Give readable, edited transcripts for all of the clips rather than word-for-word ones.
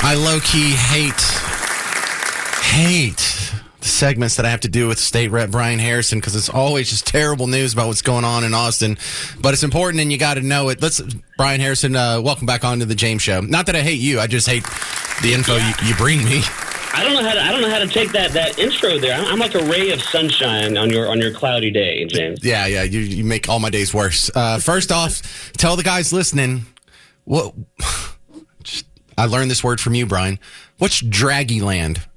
I low-key hate the segments that I have to do with State Rep Brian Harrison because it's always just terrible news about what's going on in Austin. But it's important and you got to know it. Brian Harrison, welcome back onto the James Show. Not that I hate you, I just hate the info you bring me. I don't know how to take that intro there. I'm like a ray of sunshine on your cloudy day, James. Yeah, you make all my days worse. First off, tell the guys listening what I learned this word from you, Brian. What's draggy land?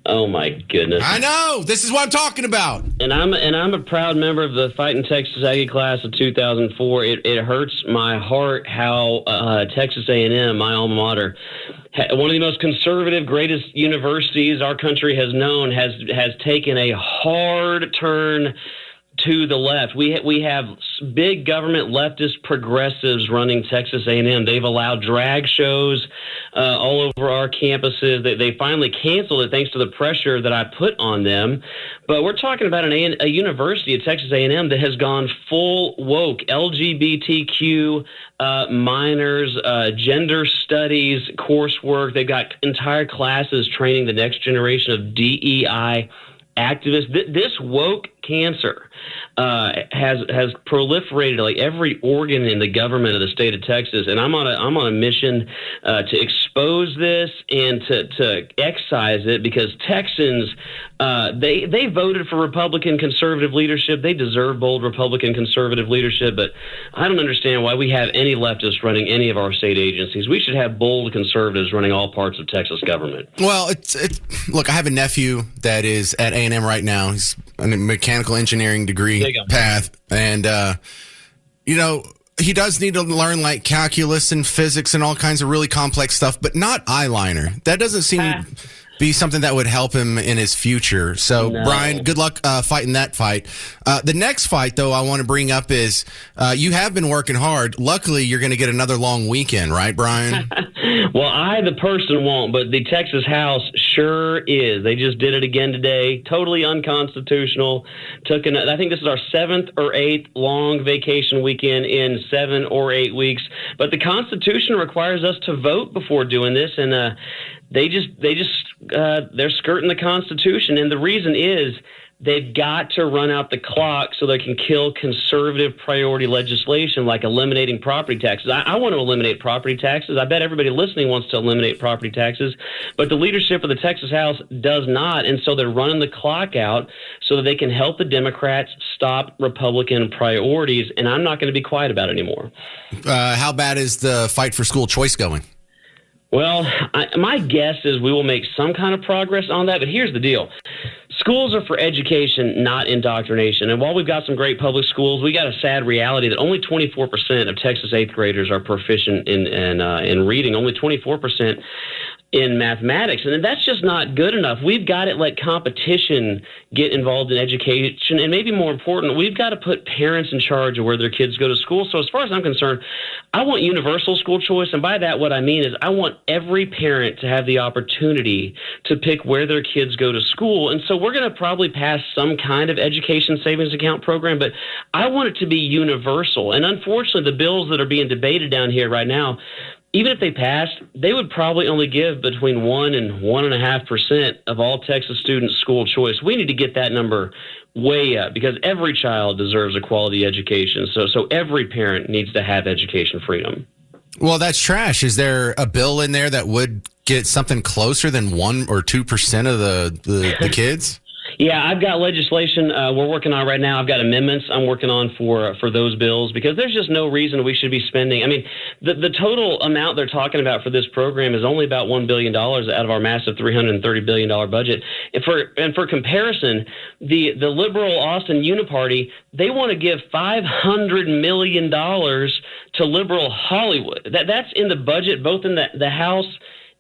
Oh my goodness! I know this is what I'm talking about. And I'm a proud member of the Fighting Texas Aggie class of 2004. It hurts my heart how Texas A&M, my alma mater, one of the most conservative, greatest universities our country has known, has taken a hard turn to the left. We have big government leftist progressives running Texas A&M. They've allowed drag shows all over our campuses. They finally canceled it thanks to the pressure that I put on them. But we're talking about a university at Texas A&M that has gone full woke, LGBTQ minors, gender studies coursework. They've got entire classes training the next generation of DEI activists. This woke cancer has proliferated like every organ in the government of the state of Texas, and I'm on a mission to expose this and to excise it because Texans they voted for Republican conservative leadership. They deserve bold Republican conservative leadership, but I don't understand why we have any leftists running any of our state agencies. We should have bold conservatives running all parts of Texas government. Well, look, I have a nephew that is at A&M right now. He's on a mechanical engineering degree path, and he does need to learn like calculus and physics and all kinds of really complex stuff, but not eyeliner. That doesn't seem to be something that would help him in his future. So, no. Brian, good luck fighting that fight. The next fight, though, I want to bring up is you have been working hard. Luckily, you're going to get another long weekend, right, Brian? Well, I, the person, won't, but the Texas House sure is. They just did it again today. Totally unconstitutional. I think this is our 7th or 8th long vacation weekend in 7 or 8 weeks. But the Constitution requires us to vote before doing this, and they're skirting the Constitution. And the reason is they've got to run out the clock so they can kill conservative priority legislation like eliminating property taxes. I want to eliminate property taxes. I bet everybody listening wants to eliminate property taxes, but the leadership of the Texas House does not, and so they're running the clock out so that they can help the Democrats stop Republican priorities, and I'm not going to be quiet about it anymore. How bad is the fight for school choice going? Well, my guess is we will make some kind of progress on that, but here's the deal. Schools are for education, not indoctrination. And while we've got some great public schools, we got a sad reality that only 24% of Texas 8th graders are proficient in reading, only 24% in mathematics. And that's just not good enough. We've got to let competition get involved in education. And maybe more important, we've got to put parents in charge of where their kids go to school. So as far as I'm concerned, I want universal school choice. And by that, what I mean is I want every parent to have the opportunity to pick where their kids go to school. And so we're going to probably pass some kind of education savings account program, but I want it to be universal. And unfortunately, the bills that are being debated down here right now, even if they passed, they would probably only give between 1 and 1.5% of all Texas students school choice. We need to get that number way up because every child deserves a quality education. So every parent needs to have education freedom. Well, that's trash. Is there a bill in there that would get something closer than 1 or 2% of the kids? Yeah, I've got legislation we're working on right now. I've got amendments I'm working on for those bills because there's just no reason we should be spending. I mean, the total amount they're talking about for this program is only about $1 billion out of our massive $330 billion budget. And for comparison, the liberal Austin Uniparty, they want to give $500 million to liberal Hollywood. That's in the budget, both in the House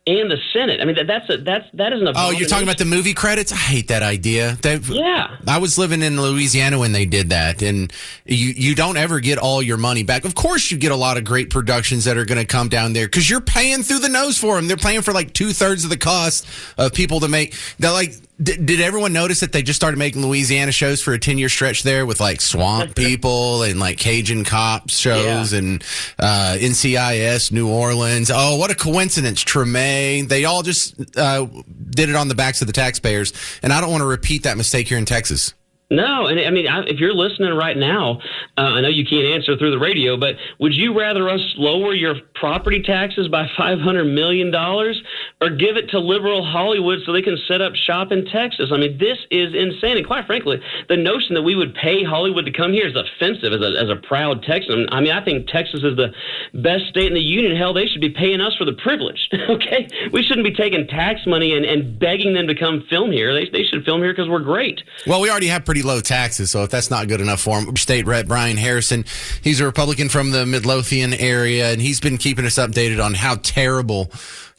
and the Senate. I mean, that is an Oh, you're talking about the movie credits? I hate that idea. Yeah. I was living in Louisiana when they did that, and you don't ever get all your money back. Of course, you get a lot of great productions that are going to come down there because you're paying through the nose for them. They're paying for like 2/3 of the cost of people to make. They're like, Did everyone notice that they just started making Louisiana shows for a 10-year stretch there with like swamp people and like Cajun cops shows and NCIS, New Orleans? Oh, what a coincidence. Tremaine. They all just did it on the backs of the taxpayers. And I don't want to repeat that mistake here in Texas. No, and I mean, if you're listening right now, I know you can't answer through the radio, but would you rather us lower your property taxes by $500 million or give it to liberal Hollywood so they can set up shop in Texas? I mean, this is insane. And quite frankly, the notion that we would pay Hollywood to come here is offensive as a proud Texan. I mean, I think Texas is the best state in the union. Hell, they should be paying us for the privilege, okay? We shouldn't be taking tax money and begging them to come film here. They should film here because we're great. Well, we already have pretty low taxes, so if that's not good enough for him, State Rep Brian Harrison, he's a Republican from the Midlothian area, and he's been keeping us updated on how terrible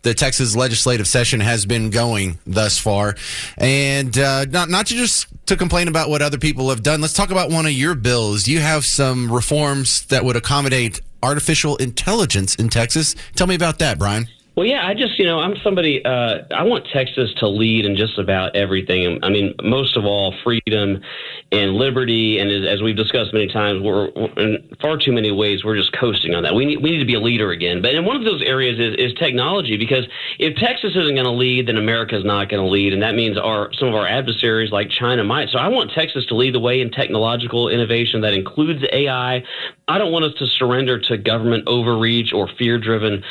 the Texas legislative session has been going thus far. And not just to complain about what other people have done, let's talk about one of your bills. You have some reforms that would accommodate artificial intelligence in Texas. Tell me about that, Brian. Well, yeah, I'm somebody, I want Texas to lead in just about everything. I mean, most of all, freedom and liberty. And as we've discussed many times, we're in far too many ways, we're just coasting on that. We need to be a leader again. But in one of those areas is technology, because if Texas isn't going to lead, then America's not going to lead. And that means some of our adversaries like China might. So I want Texas to lead the way in technological innovation that includes AI. I don't want us to surrender to government overreach or fear-driven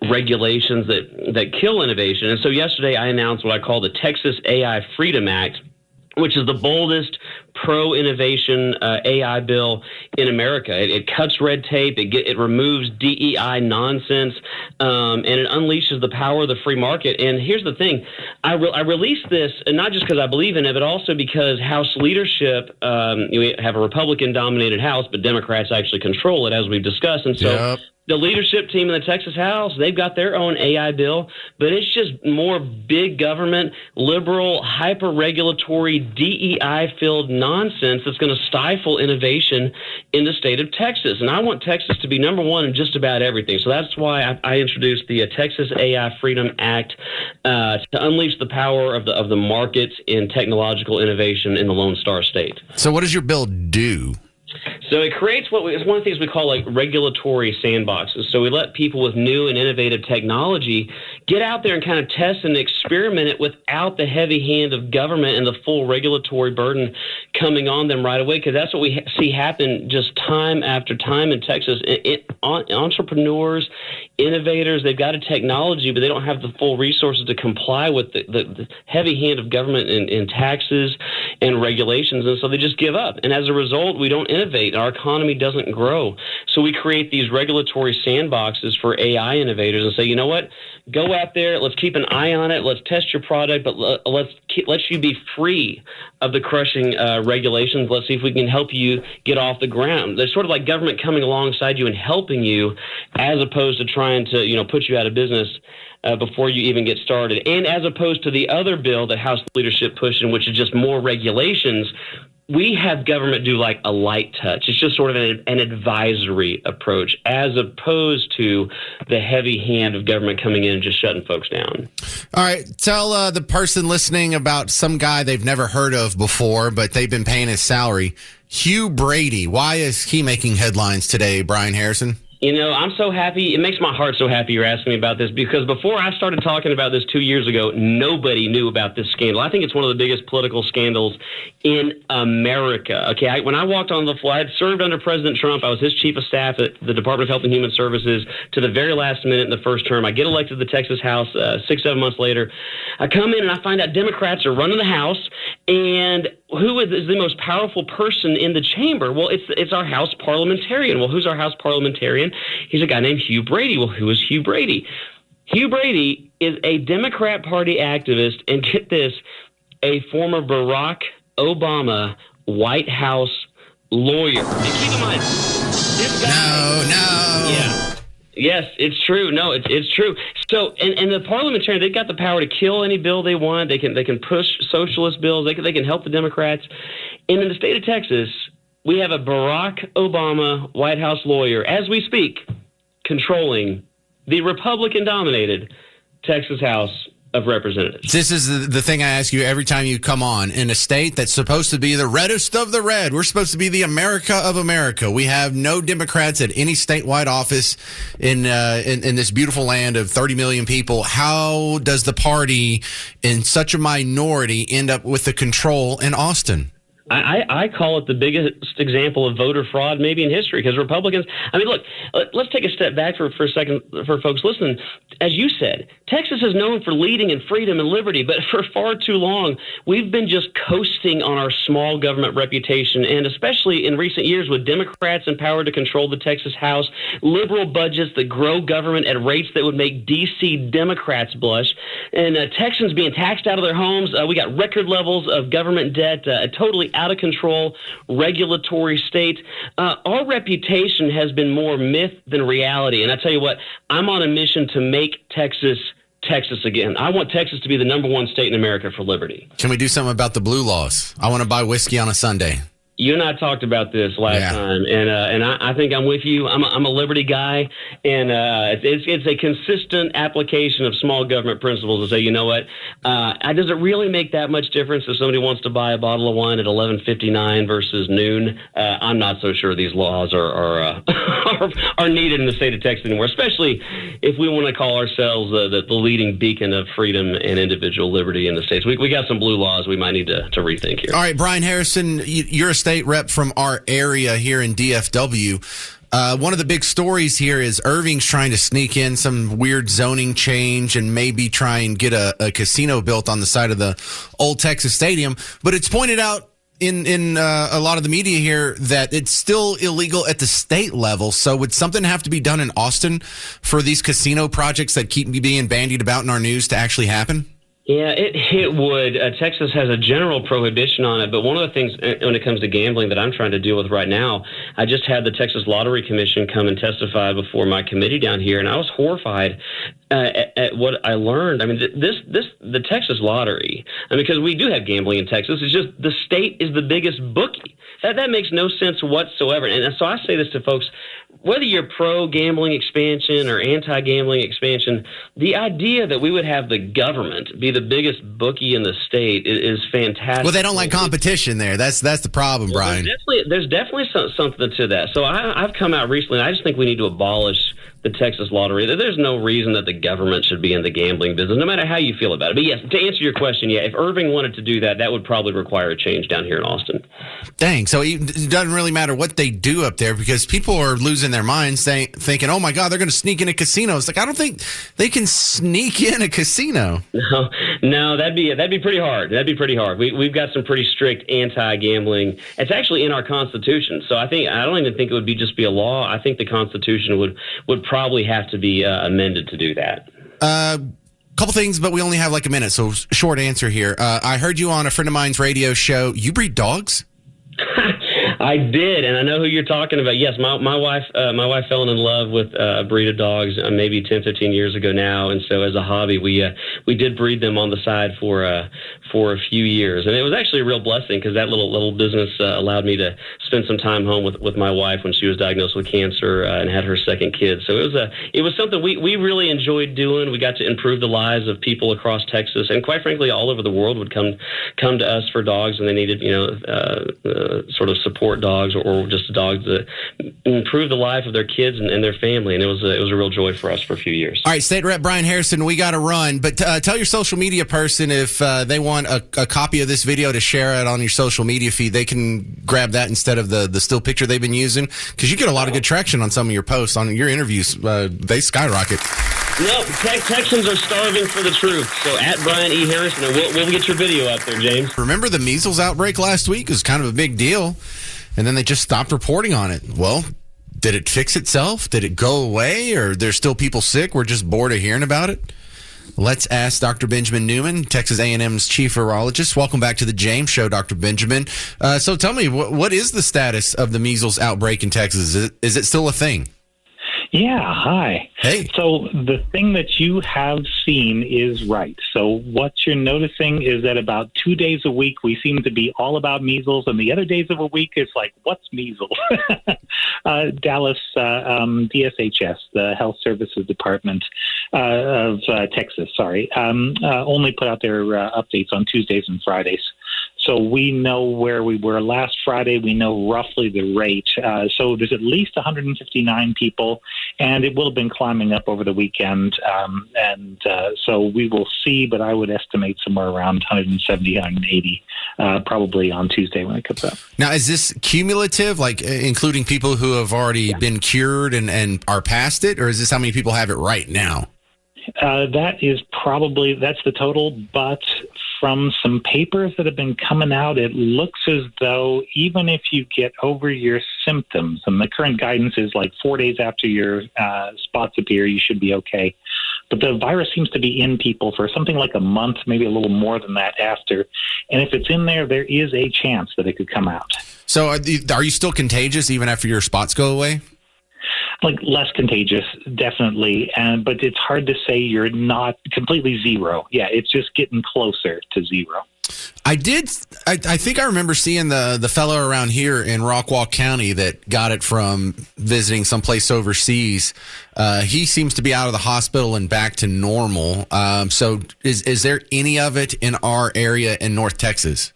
regulations that kill innovation. And so yesterday I announced what I call the Texas AI Freedom Act, which is the boldest pro-innovation AI bill in America. It cuts red tape, it removes DEI nonsense, and it unleashes the power of the free market. And here's the thing. I released this, and not just because I believe in it, but also because House leadership, we have a Republican-dominated House, but Democrats actually control it, as we've discussed. And so the leadership team in the Texas House, they've got their own AI bill, but it's just more big government, liberal, hyper-regulatory, DEI-filled nonsense that's going to stifle innovation in the state of Texas. And I want Texas to be number one in just about everything. So that's why I introduced the Texas AI Freedom Act to unleash the power of the markets in technological innovation in the Lone Star State. So what does your bill do? So it creates it's one of the things we call like regulatory sandboxes. So we let people with new and innovative technology get out there and kind of test and experiment it without the heavy hand of government and the full regulatory burden coming on them right away. Because that's what we see happen just time after time in Texas. Entrepreneurs, innovators, they've got a technology, but they don't have the full resources to comply with the heavy hand of government in taxes and regulations. And so they just give up. And as a result, we don't innovate. Our economy doesn't grow. So we create these regulatory sandboxes for AI innovators and say, you know what, go out there, let's keep an eye on it, let's test your product, but let you be free of the crushing regulations. Let's see if we can help you get off the ground. There's sort of like government coming alongside you and helping you, as opposed to trying to put you out of business before you even get started. And as opposed to the other bill that House leadership pushed in, which is just more regulations, we have government do like a light touch. It's just sort of an advisory approach, as opposed to the heavy hand of government coming in and just shutting folks down. All right. Tell the person listening about some guy they've never heard of before, but they've been paying his salary. Hugh Brady. Why is he making headlines today, Brian Harrison? I'm so happy. It makes my heart so happy you're asking me about this, because before I started talking about this 2 years ago, nobody knew about this scandal. I think it's one of the biggest political scandals in America. Okay, when I walked on the floor, I had served under President Trump. I was his chief of staff at the Department of Health and Human Services to the very last minute in the first term. I get elected to the Texas House 6-7 months later. I come in and I find out Democrats are running the House, and who is the most powerful person in the chamber? Well, it's our House parliamentarian. Well, who's our House parliamentarian? He's a guy named Hugh Brady. Well, who is Hugh Brady? Hugh Brady is a Democrat Party activist, and get this, a former Barack Obama White House lawyer. And keep in mind, this guy... No. Yeah. Yes, it's true. No, it's true. So, and the parliamentarian, they've got the power to kill any bill they want. They can push socialist bills. They can help the Democrats. And in the state of Texas, we have a Barack Obama White House lawyer, as we speak, controlling the Republican-dominated Texas House of Representatives. This is the thing I ask you every time you come on. In a state that's supposed to be the reddest of the red, we're supposed to be the America of America. We have no Democrats at any statewide office in this beautiful land of 30 million people. How does the party in such a minority end up with the control in Austin? I call it the biggest example of voter fraud maybe in history, because Republicans, I mean, look, let's take a step back for a second for folks listening. As you said, Texas is known for leading in freedom and liberty, but for far too long, we've been just coasting on our small government reputation, and especially in recent years with Democrats in power to control the Texas House, liberal budgets that grow government at rates that would make D.C. Democrats blush, and Texans being taxed out of their homes. We got record levels of government debt, totally out of control regulatory state. Our reputation has been more myth than reality. And I tell you what, I'm on a mission to make Texas again. I want Texas to be the number one state in America for liberty. Can we do something about the blue laws? I want to buy whiskey on a Sunday. You and I talked about this last time, and I think I'm with you. I'm a liberty guy, and it's a consistent application of small government principles to say, you know what, does it really make that much difference if somebody wants to buy a bottle of wine at 11:59 versus noon? I'm not so sure these laws are needed in the state of Texas anymore, especially if we want to call ourselves the leading beacon of freedom and individual liberty in the states. We got some blue laws we might need to rethink here. All right, Brian Harrison, you're a state rep from our area here in DFW. One of the big stories here is Irving's trying to sneak in some weird zoning change and maybe try and get a casino built on the side of the old Texas Stadium. But it's pointed out in a lot of the media here that it's still illegal at the state level. So would something have to be done in Austin for these casino projects that keep being bandied about in our news to actually happen? Yeah, it would. Texas has a general prohibition on it, but one of the things when it comes to gambling that I'm trying to deal with right now, I just had the Texas Lottery Commission come and testify before my committee down here, and I was horrified at what I learned. I mean, the Texas Lottery, because we do have gambling in Texas, it's just the state is the biggest bookie. That makes no sense whatsoever. And so I say this to folks, whether you're pro-gambling expansion or anti-gambling expansion, the idea that we would have the government be the biggest bookie in the state is fantastic. Well, they don't like competition there. That's the problem, Brian. There's definitely something to that. So I've come out recently, and I just think we need to abolish the Texas Lottery. There's no reason that the government should be in the gambling business, no matter how you feel about it. But yes, to answer your question, yeah, if Irving wanted to do that, that would probably require a change down here in Austin. Dang. So it doesn't really matter what they do up there, because people are losing their minds thinking, oh my God, they're going to sneak in a casino. It's like, I don't think they can sneak in a casino. No, that'd be pretty hard. We've got some pretty strict anti-gambling. It's actually in our Constitution. So I don't even think it would just be a law. I think the Constitution would probably have to be amended to do that. Couple things, but we only have like a minute, so short answer here. I heard you on a friend of mine's radio show. You breed dogs? I did, and I know who you're talking about. Yes, my wife fell in love with a breed of dogs maybe 10, 15 years ago now, and so as a hobby, we did breed them on the side for a few years, and it was actually a real blessing because that little business allowed me to spend some time home with my wife when she was diagnosed with cancer and had her second kid. So it was something we really enjoyed doing. We got to improve the lives of people across Texas, and quite frankly, all over the world would come to us for dogs, and they needed sort of support dogs or just dogs that improve the life of their kids and their family, and it was a real joy for us for a few years. All right, State Rep Brian Harrison, we got to run, but tell your social media person if they want a copy of this video to share it on your social media feed, they can grab that instead of the still picture they've been using, because you get a lot of good traction on some of your posts, on your interviews. They skyrocket. No, Texans are starving for the truth. So at Brian E. Harrison, we'll get your video out there, James. Remember the measles outbreak last week? It was kind of a big deal, and then they just stopped reporting on it. Well, did it fix itself? Did it go away? Or there's still people sick? We're just bored of hearing about it? Let's ask Dr. Benjamin Newman, Texas A&M's chief virologist. Welcome back to the James Show, Dr. Benjamin. So tell me, what is the status of the measles outbreak in Texas? Is it still a thing? Yeah, hi. Hey. So the thing that you have seen is right. So what you're noticing is that about 2 days a week, we seem to be all about measles, and the other days of a week, it's like, what's measles? Dallas DSHS, the Health Services Department of Texas, only put out their updates on Tuesdays and Fridays. So we know where we were last Friday. We know roughly the rate. So there's at least 159 people, and it will have been climbing up over the weekend. So we will see, but I would estimate somewhere around 170, 180, probably on Tuesday when it comes up. Now, is this cumulative, like including people who have already been cured and are past it, or is this how many people have it right now? That's the total, but from some papers that have been coming out, it looks as though even if you get over your symptoms, and the current guidance is like 4 days after your spots appear, you should be okay. But the virus seems to be in people for something like a month, maybe a little more than that after. And if it's in there, there is a chance that it could come out. So are you still contagious even after your spots go away? Like less contagious, definitely. But it's hard to say you're not completely zero. Yeah, it's just getting closer to zero. I think I remember seeing the fellow around here in Rockwall County that got it from visiting someplace overseas. He seems to be out of the hospital and back to normal. So is there any of it in our area in North Texas?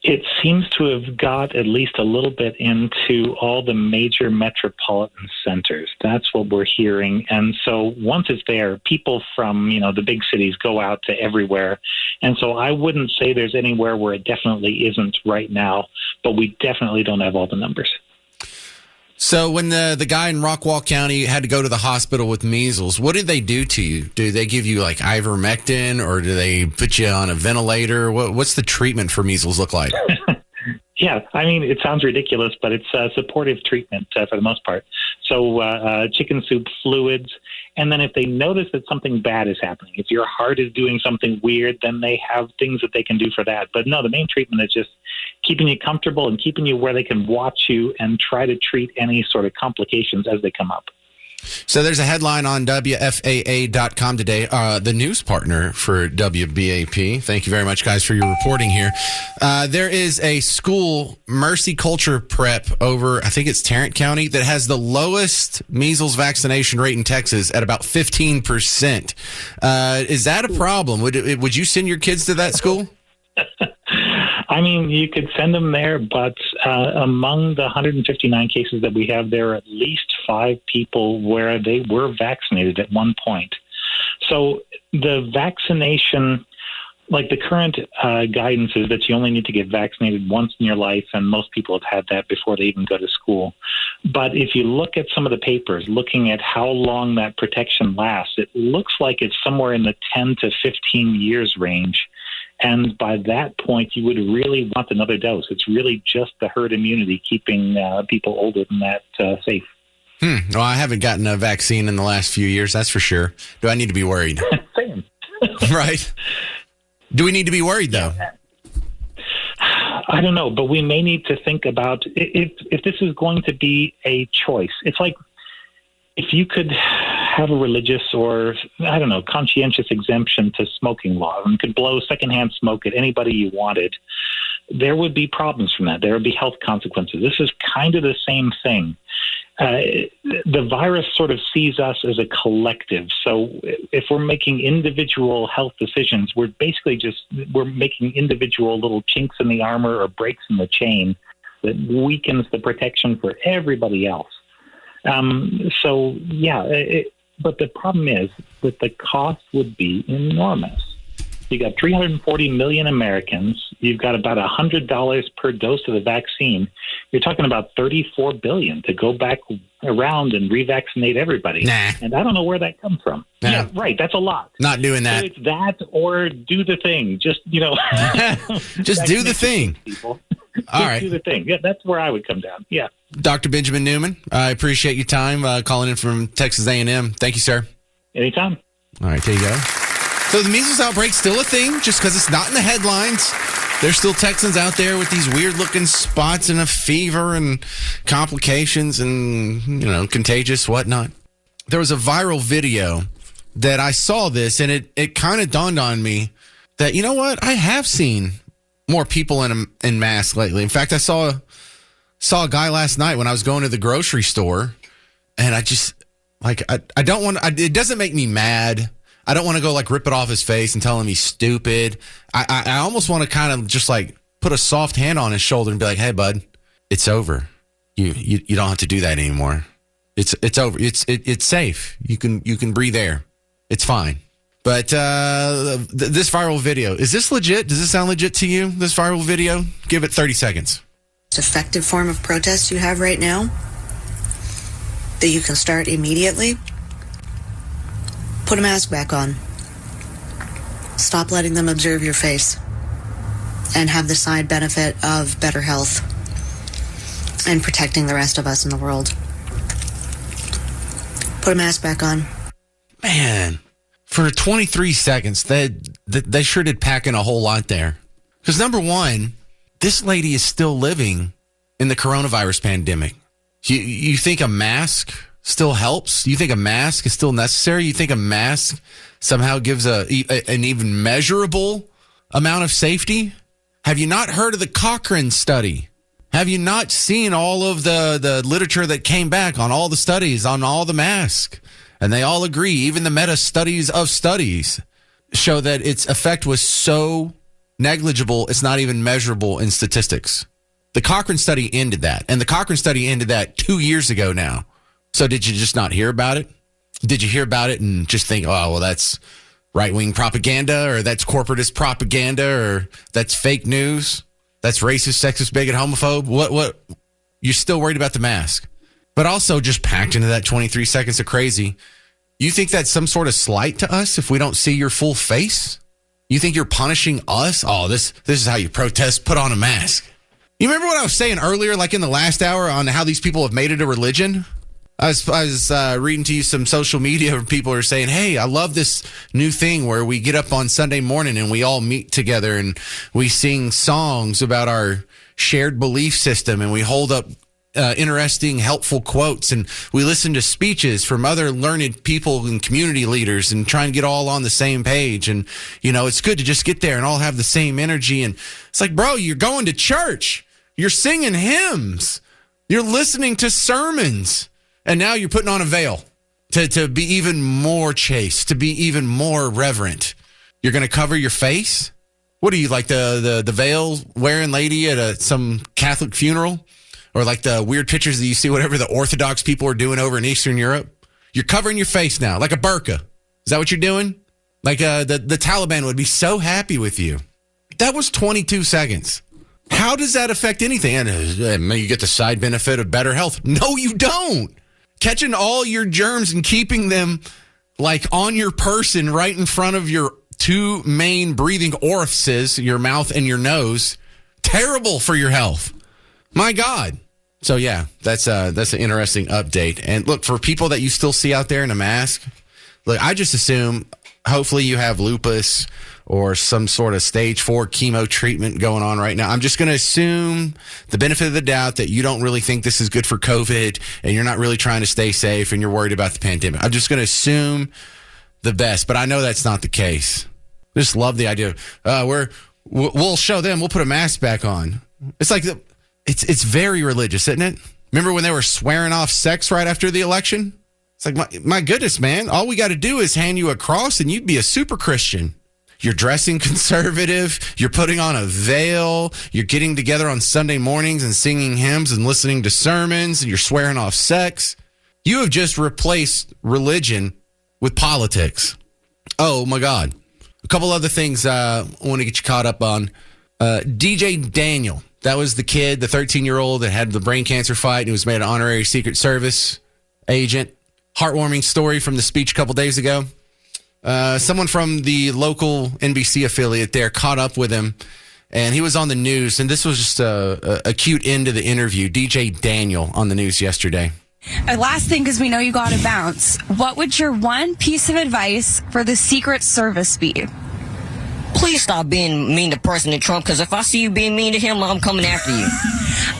It seems to have got at least a little bit into all the major metropolitan centers. That's what we're hearing. And so once it's there, people from, the big cities go out to everywhere. And so I wouldn't say there's anywhere where it definitely isn't right now, but we definitely don't have all the numbers. So when the guy in Rockwall County had to go to the hospital with measles, what did they do to you? Do they give you like ivermectin, or do they put you on a ventilator? What's the treatment for measles look like? Yeah, I mean, it sounds ridiculous, but it's supportive treatment for the most part. So chicken soup fluids, and then if they notice that something bad is happening, if your heart is doing something weird, then they have things that they can do for that. But no, the main treatment is just keeping you comfortable and keeping you where they can watch you and try to treat any sort of complications as they come up. So there's a headline on WFAA.com today, the news partner for WBAP. Thank you very much, guys, for your reporting here. There is a school, Mercy Culture Prep, over, I think it's Tarrant County, that has the lowest measles vaccination rate in Texas at about 15%. Is that a problem? Would you send your kids to that school? I mean, you could send them there, but among the 159 cases that we have, there are at least 5 people where they were vaccinated at one point. So the vaccination, like the current guidance is that you only need to get vaccinated once in your life, and most people have had that before they even go to school. But if you look at some of the papers, looking at how long that protection lasts, it looks like it's somewhere in the 10 to 15 years range. And by that point, you would really want another dose. It's really just the herd immunity keeping people older than that safe. Well, I haven't gotten a vaccine in the last few years, that's for sure. Do I need to be worried? Same. Right. Do we need to be worried, though? I don't know, but we may need to think about if this is going to be a choice. It's like if you could have a religious or, I don't know, conscientious exemption to smoking law and could blow secondhand smoke at anybody you wanted, there would be problems from that. There would be health consequences. This is kind of the same thing. The virus sort of sees us as a collective. So if we're making individual health decisions, we're basically we're making individual little chinks in the armor or breaks in the chain that weakens the protection for everybody else. But the problem is that the cost would be enormous. You got 340 million Americans. You've got about $100 per dose of the vaccine. You're talking about $34 billion to go back around and revaccinate everybody. Nah. And I don't know where that comes from. Nah. Yeah, right. That's a lot. Not doing that. So it's that or do the thing. Just, just do the thing. People. All right. Do the thing. Yeah, that's where I would come down. Yeah. Dr. Benjamin Newman, I appreciate your time calling in from Texas A&M. Thank you, sir. Anytime. All right, there you go. So the measles outbreak's still a thing just because it's not in the headlines. There's still Texans out there with these weird-looking spots and a fever and complications and, contagious whatnot. There was a viral video that I saw this, and it kind of dawned on me that, you know what? I have seen more people in masks lately. In fact, I saw a guy last night when I was going to the grocery store, and I just, I don't want to, it doesn't make me mad. I don't want to go rip it off his face and tell him he's stupid. I almost want to kind of just put a soft hand on his shoulder and be like, hey, bud, it's over. You don't have to do that anymore. It's over. It's safe. You can breathe air. It's fine. But this viral video, is this legit? Does this sound legit to you, this viral video? Give it 30 seconds. Most effective form of protest you have right now that you can start immediately. Put a mask back on. Stop letting them observe your face. And have the side benefit of better health and protecting the rest of us in the world. Put a mask back on. Man, for 23 seconds, they sure did pack in a whole lot there. Because number one, this lady is still living in the coronavirus pandemic. You think a mask still helps? You think a mask is still necessary? You think a mask somehow gives an even measurable amount of safety? Have you not heard of the Cochrane study? Have you not seen all of the literature that came back on all the studies, on all the masks? And they all agree, even the meta studies of studies show that its effect was so negligible, it's not even measurable in statistics. The Cochrane study ended that. And the Cochrane study ended that 2 years ago now. So did you just not hear about it? Did you hear about it and just think, oh, well, that's right-wing propaganda, or that's corporatist propaganda, or that's fake news, that's racist, sexist, bigot, homophobe? What? You're still worried about the mask. But also just packed into that 23 seconds of crazy. You think that's some sort of slight to us if we don't see your full face? You think you're punishing us? Oh, this is how you protest. Put on a mask. You remember what I was saying earlier, in the last hour, on how these people have made it a religion? I was reading to you some social media where people are saying, hey, I love this new thing where we get up on Sunday morning and we all meet together and we sing songs about our shared belief system, and we hold up interesting, helpful quotes, and we listen to speeches from other learned people and community leaders and try and get all on the same page. And, it's good to just get there and all have the same energy. And it's like, bro, you're going to church. You're singing hymns. You're listening to sermons. And now you're putting on a veil to be even more chaste, to be even more reverent. You're going to cover your face? What are you, like the veil wearing lady at some Catholic funeral? Or like the weird pictures that you see, whatever the Orthodox people are doing over in Eastern Europe? You're covering your face now, like a burqa. Is that what you're doing? Like the Taliban would be so happy with you. That was 22 seconds. How does that affect anything? And you get the side benefit of better health. No, you don't. Catching all your germs and keeping them on your person right in front of your two main breathing orifices, your mouth and your nose. Terrible for your health. My God. So yeah, that's an interesting update. And look, for people that you still see out there in a mask, look, I just assume hopefully you have lupus or some sort of stage 4 chemo treatment going on right now. I'm just going to assume the benefit of the doubt that you don't really think this is good for COVID and you're not really trying to stay safe and you're worried about the pandemic. I'm just going to assume the best, but I know that's not the case. I just love the idea. We'll show them. We'll put a mask back on. It's like it's very religious, isn't it? Remember when they were swearing off sex right after the election? It's like, my goodness, man. All we got to do is hand you a cross and you'd be a super Christian. You're dressing conservative. You're putting on a veil. You're getting together on Sunday mornings and singing hymns and listening to sermons. And you're swearing off sex. You have just replaced religion with politics. Oh, my God. A couple other things I want to get you caught up on. DJ Daniel. That was the kid, the 13-year-old that had the brain cancer fight and he was made an honorary Secret Service agent. Heartwarming story from the speech a couple days ago. Someone from the local NBC affiliate there caught up with him, and he was on the news, and this was just a cute end to the interview. DJ Daniel on the news yesterday. Last thing, because we know you got to bounce. What would your one piece of advice for the Secret Service be? Please stop being mean to President Trump, because if I see you being mean to him, I'm coming after you.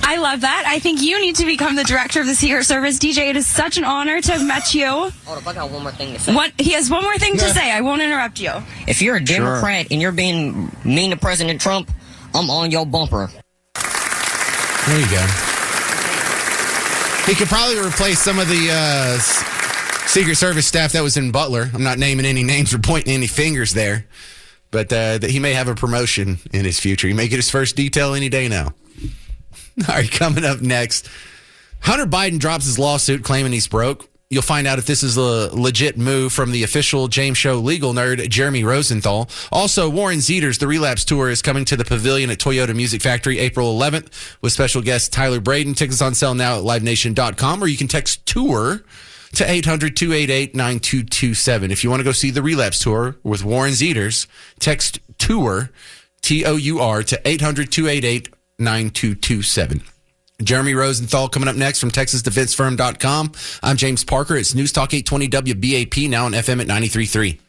I love that. I think you need to become the director of the Secret Service. DJ, it is such an honor to have met you. Hold up, I got one more thing to say. He has one more thing to say. I won't interrupt you. If you're a Democrat and you're being mean to President Trump, I'm on your bumper. There you go. He could probably replace some of the Secret Service staff that was in Butler. I'm not naming any names or pointing any fingers there, but that he may have a promotion in his future. He may get his first detail any day now. All right, coming up next, Hunter Biden drops his lawsuit claiming he's broke. You'll find out if this is a legit move from the official James Show legal nerd, Jeremy Rosenthal. Also, Warren Zeter's The Relapse Tour is coming to the Pavilion at Toyota Music Factory April 11th with special guest Tyler Braden. Tickets on sale now at livenation.com, or you can text TOUR to 800-288-9227. If you want to go see The Relapse Tour with Warren Zeter's, text TOUR, TOUR, to 800-288-9227. Jeremy Rosenthal coming up next from TexasDefenseFirm.com. I'm James Parker. It's News Talk 820 WBAP, now on FM at 93.3.